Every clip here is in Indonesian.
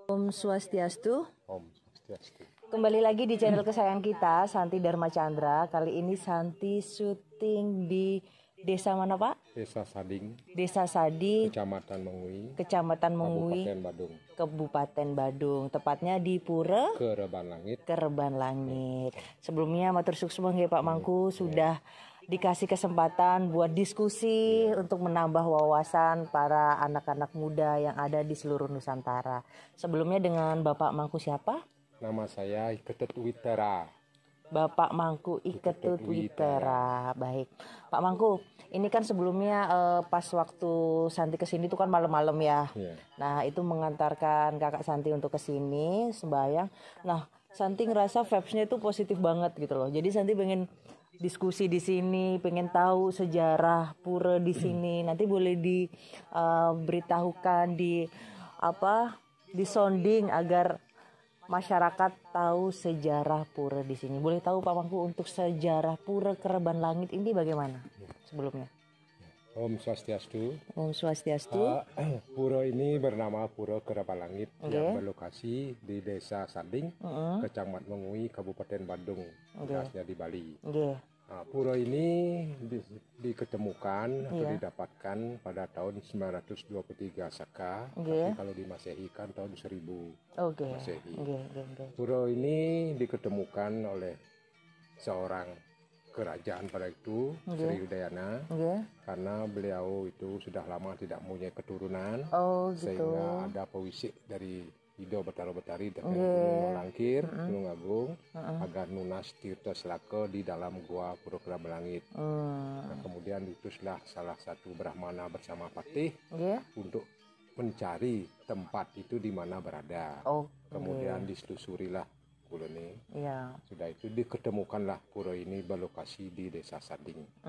Om Swastiastu. Om Swastiastu. Kembali lagi di channel kesayangan kita, Santi Dharma Chandra. Kali ini Santi syuting di desa mana, Pak? Desa Sading, Desa Sading, Kecamatan Mengui, Kabupaten Badung, Kabupaten Badung. Tepatnya di Pura Kereban Langit. Sebelumnya matur suksma nggih Pak Mangku sudah dikasih kesempatan buat diskusi untuk menambah wawasan para anak-anak muda yang ada di seluruh Nusantara. Sebelumnya dengan Bapak Mangku siapa? Nama saya Ketut Witera. Bapak Mangku Iketut Witera. Baik, Pak Mangku, ini kan sebelumnya pas waktu Santi kesini itu kan malam-malam ya. Nah itu mengantarkan kakak Santi untuk kesini sembahyang. Nah Santi ngerasa vibes-nya itu positif banget gitu loh. Jadi Santi pengen diskusi di sini, pengen tahu sejarah pura di sini. Nanti boleh diberitahukan di sounding agar masyarakat tahu sejarah pura di sini. Boleh tahu Pak Mangku untuk sejarah Pura Kereban Langit ini bagaimana sebelumnya? Om Swastiastu. Om Swastiastu. Pura ini bernama Pura Kereban Langit yang berlokasi di Desa Sading, Kecamatan Mengui, Kabupaten Badung, berasnya di Bali. Nah, pura ini diketemukan atau didapatkan pada tahun 923 Saka, tapi kalau di Masehi kan tahun 1000 Masehi. Pura ini diketemukan oleh seorang kerajaan pada itu, Sri Udayana, karena beliau itu sudah lama tidak mempunyai keturunan, sehingga ada pewisik dari Ido Betara-Betari dari Gunung Langkir, Gunung Agung, agar nunas tirta selaka di dalam gua Pura Kereban Langit. Nah, kemudian diutuslah salah satu Brahmana bersama Patih untuk mencari tempat itu di mana berada. Kemudian diselusurilah pura ini. Sudah itu diketemukanlah pura ini berlokasi di Desa Sading.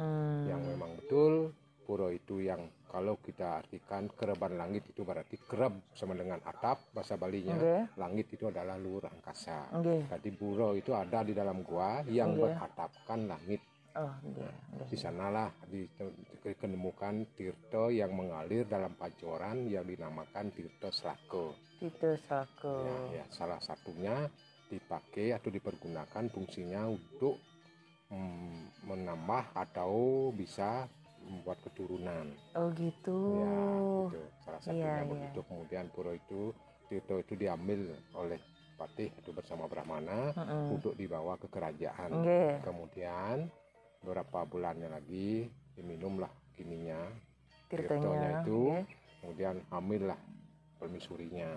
Yang memang betul pura itu yang kalau kita artikan Kereban Langit itu berarti kereb sama dengan atap bahasa Balinya. Langit itu adalah luhur angkasa. Jadi pura itu ada di dalam gua yang beratapkan langit. Di sanalah ditemukan tirta yang mengalir dalam pancoran yang dinamakan Tirta Selaka. Ya, salah satunya dipakai atau dipergunakan fungsinya untuk menambah atau bisa membuat keturunan. Ya, gitu. Salah satunya begitu. Kemudian pura itu tirta itu diambil oleh Patih itu bersama Brahmana untuk dibawa ke kerajaan. Kemudian beberapa bulannya lagi diminumlah kininya tirtanya itu. Kemudian hamillah permisurinya.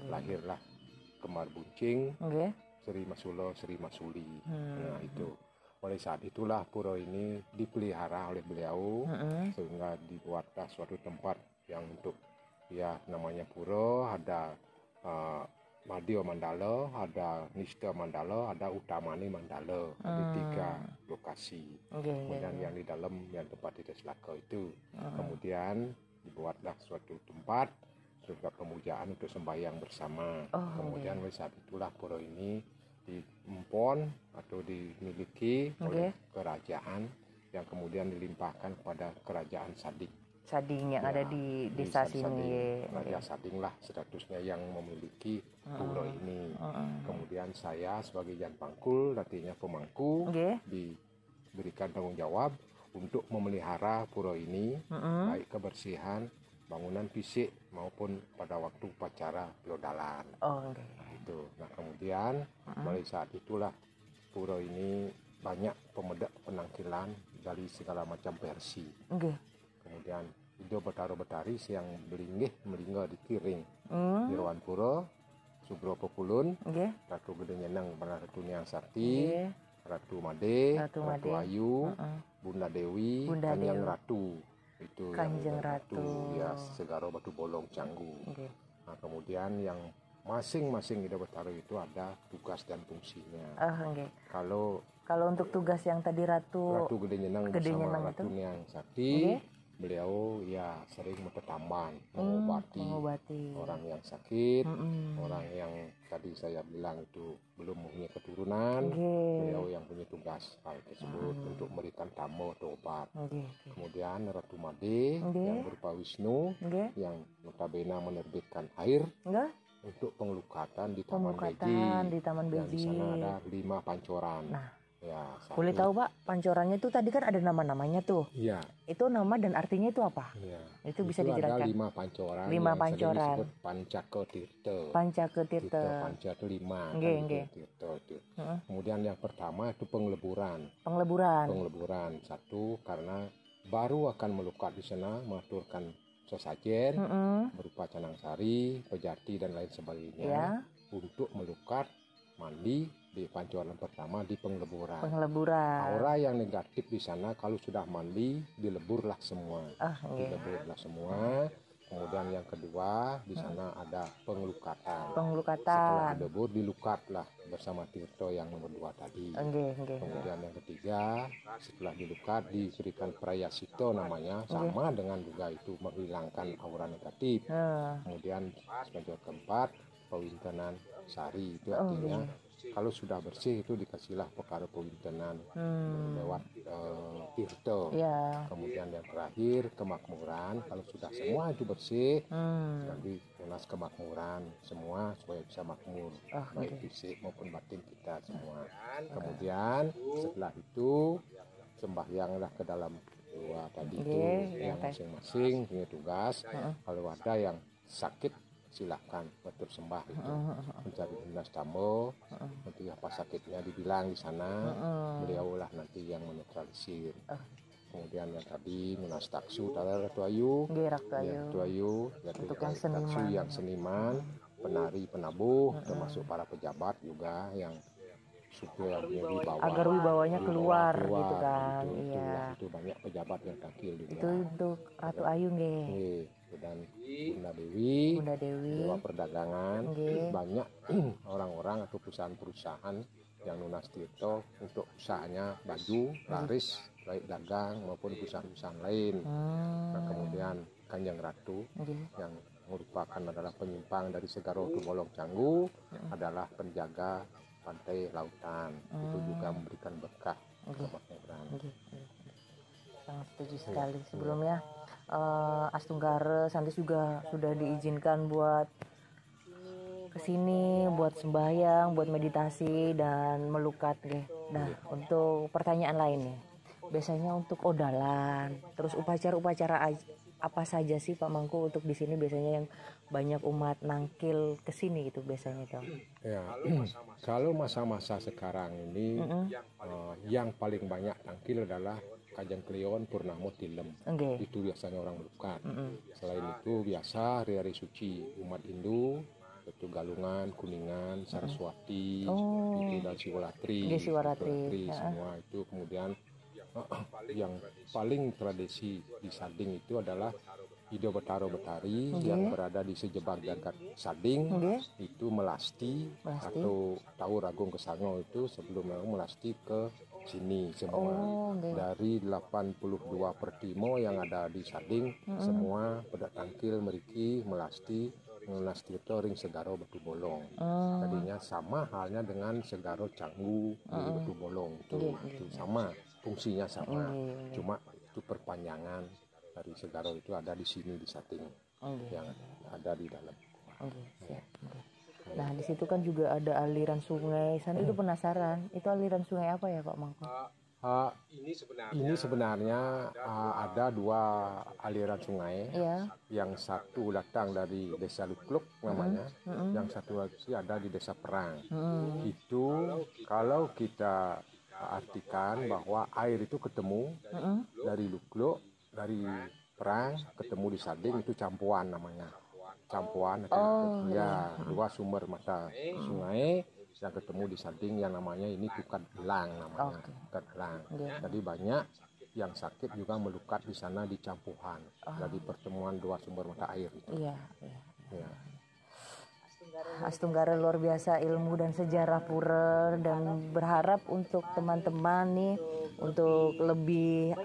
Lahirlah kembar buncing, Sri Masulo, Sri Masuli. Nah itu. Mulai saat itulah pura ini dipelihara oleh beliau, sehingga dibuatlah suatu tempat yang untuk namanya pura. Ada Madya Mandala, ada Nista Mandala, ada Utamani Mandala. Ada 3 lokasi. Kemudian yang di dalam yang tempat itu selaka itu. Kemudian dibuatlah suatu tempat juga pemujaan untuk sembahyang bersama. Kemudian mulai saat itulah pura ini diempon atau dimiliki oleh kerajaan yang kemudian dilimpahkan kepada kerajaan Sading yang ada di desa sini. Raja Sading lah statusnya yang memiliki pura ini. Kemudian saya sebagai Jan Pangkul, artinya pemangku, diberikan tanggung jawab untuk memelihara pura ini, baik kebersihan bangunan fisik maupun pada waktu upacara piodalan. Nah kemudian mulai saat itulah pura ini banyak pemedak penangkilan dari segala macam versi. Kemudian Ido Betara-Betari yang melingga di Kiring, Irwan Pura, Sugro Pepulun, Ratu Gede Nyeneng, Ratu Niang Sakti, Ratu Made, Ratu Ayu, Bunda Dewi, Kanjeng Ratu. Itu Kanjeng Ratu ya, Segaro Batu Bolong Canggu. Nah kemudian yang masing-masing Ido Betara itu ada tugas dan fungsinya. Kalau untuk tugas yang tadi Ratu Gede Nyeneng bersama Ratu Niang Sakti, beliau ya sering mentetaman, mengobati orang yang sakit, orang yang tadi saya bilang itu belum mempunyai keturunan. Beliau yang punya tugas hal tersebut untuk memberikan tamu atau obat. Kemudian Ratu Made yang berupa Wisnu yang notabene menerbitkan air untuk pengelukatan di Taman Beji. Di sana ada 5 pancoran. Nah, ya, boleh tahu Pak, pancorannya itu tadi kan ada nama-namanya tuh. Iya. Itu nama dan artinya itu apa? Iya. Itu bisa dijelaskan. Ada 5 pancoran. 5 pancoran. Disebut Pancaketirta. Pancaketirta. Panca itu 5. Tirta. Kemudian yang pertama itu pengleburan. Pengleburan. Satu, karena baru akan melukat di sana, mengaturkan sesajen berupa canang sari, pejati dan lain sebagainya untuk melukat mandi di pancoran pertama di pengleburan. Aura yang negatif di sana kalau sudah mandi dileburlah semua. Dileburlah semua. Kemudian yang kedua di sana ada pengelukatan. Setelah dilebur dilukatlah bersama Tirto yang nomor 2 tadi. Kemudian yang ketiga setelah dilukat diberikan prayasito namanya, sama dengan juga itu menghilangkan aura negatif. Kemudian sebagai keempat pewintenan sari, itu artinya kalau sudah bersih itu dikasihlah perkara pewintenan lewat Tirto. Kemudian yang terakhir kemakmuran, kalau sudah semua itu bersih jadi lunas kemakmuran semua supaya bisa makmur baik fisik maupun batin kita semua. Kemudian setelah itu sembahyanglah ke dalam dua tadi itu yang masing-masing punya tugas. Kalau ada yang sakit silakan betul sembah itu mencari dinas tambo, nanti apa sakitnya dibilang di sana, beliaulah nanti yang menetralisir. Kemudian yang tadi Munas Taksu Ratu Ayu, yaitu Taksu yang seniman, penari penabuh, termasuk para pejabat juga yang supaya agar wibawanya keluar gitu kan. Itu banyak pejabat yang tampil juga. Itu untuk Ratu Ayu dan Bunda Dewi, Dewa Perdagangan, banyak orang-orang atau perusahaan-perusahaan yang lunas Tirto untuk usahanya baju, laris, baik dagang maupun perusahaan-perusahaan lain. Nah, kemudian Kanjeng Ratu yang merupakan adalah penyimpang dari Segaro Tubolong Canggu adalah penjaga pantai lautan. Itu juga memberikan berkah kemakmuran. Sangat setuju sekali. Sebelumnya Astunggara Santis juga sudah diizinkan buat kesini, buat sembahyang, buat meditasi dan melukat Nah, untuk pertanyaan lainnya, biasanya untuk odalan, terus upacara-upacara apa saja sih Pak Mangku untuk di sini biasanya yang banyak umat nangkil kesini gitu biasanya itu? Ya, kalau masa-masa sekarang ini yang paling banyak nangkil adalah Kajang Kleon Purnamo Tilem. Itu biasanya orang melukat. Selain itu biasa hari-hari suci umat Hindu itu Galungan, Kuningan, Saraswati, itu dan Siwalatri, semua itu. Kemudian yang paling tradisi di Sading itu adalah Ido Betaro Betari yang berada di sejebar jagat Sading, itu melasti atau Taur Agung Kesango itu sebelum melasti ke sini semua. Dari 82 pertimo yang ada di Sading semua pada tangkil meriki melasti Munas Tirto ring Segaro Batu Bolong. Tadinya sama halnya dengan Segaro Canggu di Batu Bolong itu sama, fungsinya sama. Cuma itu perpanjangan dari Segaro itu ada di sini di Sading yang ada di dalam. Nah, di situ kan juga ada aliran sungai. Saya itu penasaran, itu aliran sungai apa ya Pak Mangku? Ini sebenarnya ada 2 aliran sungai. Yang satu datang dari Desa Lukluk namanya, yang satu lagi ada di Desa Perang. Itu kalau kita artikan bahwa air itu ketemu dari Lukluk, dari Perang ketemu di Sading, itu campuan namanya. Campuan ya 2 sumber mata sungai yang ketemu di Sading yang namanya ini Tukat Elang namanya. Tukat Elang. Jadi banyak yang sakit juga melukat di sana di campuhan dari pertemuan 2 sumber mata air itu. Astunggara luar biasa ilmu dan sejarah pura, dan berharap untuk teman-teman nih untuk lebih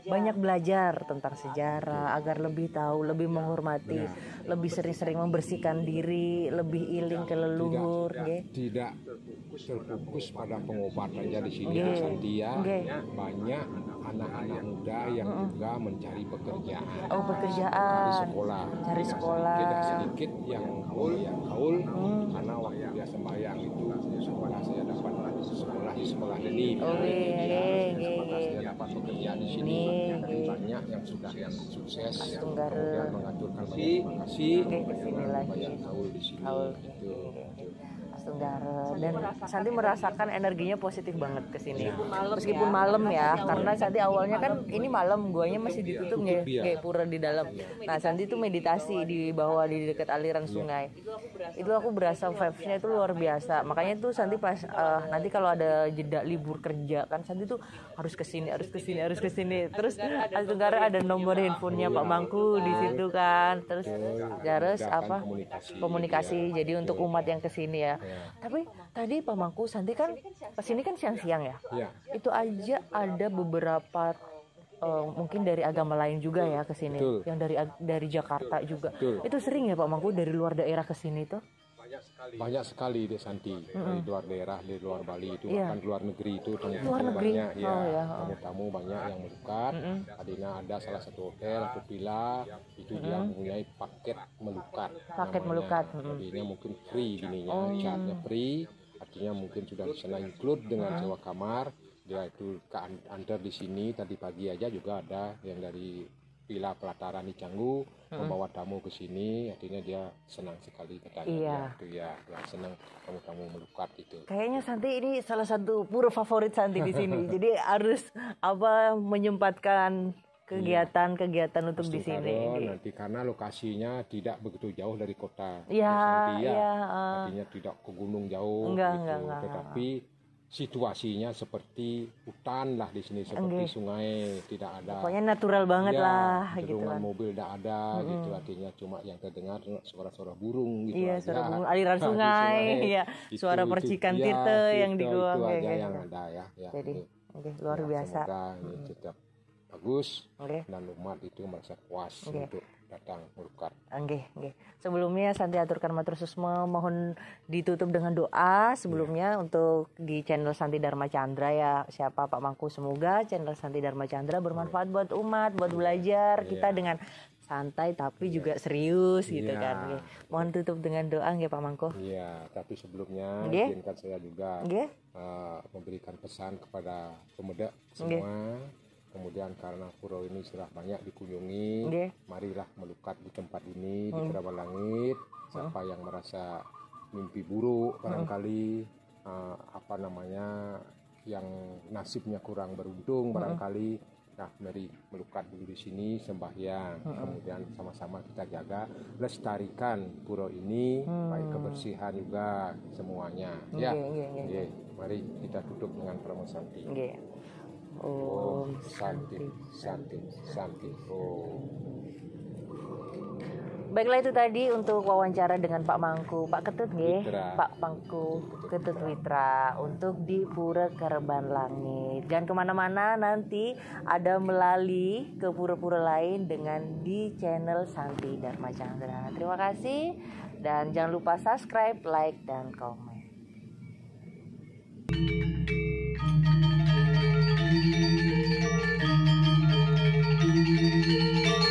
banyak belajar tentang sejarah, agar lebih tahu, lebih menghormati, lebih sering-sering membersihkan diri, lebih iling ke leluhur. Tidak terfokus pada pengobatan di sini Santi ya. Banyak anak-anak muda yang juga mencari pekerjaan. Cari sekolah. Tidak sedikit yang kaul karena waktu dia sembahyang itu sekolah saya dapat sekolah ini. Saya dapat pekerjaan di sini. Banyak yang sudah sukses, kemudian mengaturkan banyak kasih dengan banyak kaul di sini. Tenggara. Dan Santi merasakan energinya positif banget ke sini. Meskipun malam ya, karena Santi awalnya kan ini malam, guanya masih ditutup kayak pura di dalam. Nah, Santi tuh meditasi di bawah di dekat aliran sungai. Itu aku berasa vibes-nya itu luar biasa. Makanya tuh Santi pas nanti kalau ada jeda libur kerja kan Santi tuh harus ke sini. Terus Tenggara ada nomor handphonenya Pak Mangku di situ kan. Terus komunikasi. Jadi untuk umat yang ke sini ya. Tapi tadi Pak Mangku Santi kan kesini kan siang-siang ya. Itu aja ada beberapa mungkin dari agama lain juga ya kesini. Yang dari Jakarta juga. Itu sering ya Pak Mangku dari luar daerah kesini tuh? Banyak sekali di Santi dari luar daerah, dari luar Bali itu bahkan luar negeri itu tamu banyak tamu banyak yang melukat. Tadinya ada salah satu hotel atau villa itu dia mempunyai paket melukat. Tadinya mungkin free gininya, charge-nya free, artinya mungkin sudah di sana include dengan sewa kamar. Dia itu ke antar di sini tadi pagi aja juga ada yang dari Villa Pelataran di Canggu membawa tamu ke sini, artinya dia senang sekali katanya. Senang tamu-tamu melukat itu. Kayaknya Santi ini salah satu pura favorit Santi di sini. Jadi harus menyempatkan kegiatan untuk di sini. Nanti karena lokasinya tidak begitu jauh dari kota. Artinya tidak ke gunung jauh tetapi situasinya seperti hutan lah di sini, seperti sungai, tidak ada. Pokoknya natural banget lah gitu kan. Mobil tidak ada gitu, artinya cuma yang terdengar suara-suara burung gitu aja. Suara burung, aliran sungai, suara percikan tirta yang di gua yang ada ya. Jadi luar biasa. Semoga ini tetap bagus dan umat itu merasa puas untuk datang melukat. Sebelumnya Santi aturkan matur susma, mohon ditutup dengan doa sebelumnya untuk di channel Santi Dharma Chandra ya. Siapa Pak Mangku, semoga channel Santi Dharma Chandra bermanfaat buat umat, buat belajar kita dengan santai tapi juga serius gitu kan. Mohon tutup dengan doa Pak Mangku. Tapi sebelumnya izinkan saya juga memberikan pesan kepada pemuda semua. Kemudian karena pura ini sudah banyak dikunjungi, marilah melukat di tempat ini di Kerabat Langit. Siapa yang merasa mimpi buruk barangkali yang nasibnya kurang beruntung barangkali, mari melukat dulu di sini sembahyang. Kemudian sama-sama kita jaga, lestarikan pura ini, baik kebersihan juga semuanya. Mari kita tutup dengan Pranama Santi. Om Santi, Santi, Santi. Baiklah, itu tadi untuk wawancara dengan Pak Mangku, Pak Ketut Pak Mangku Ketut Witra untuk di Pura Kerabat Langit. Jangan kemana-mana, nanti ada melalui ke pura-pura lain dengan di channel Santi Dharma Chandra. Terima kasih dan jangan lupa subscribe, like, dan komen.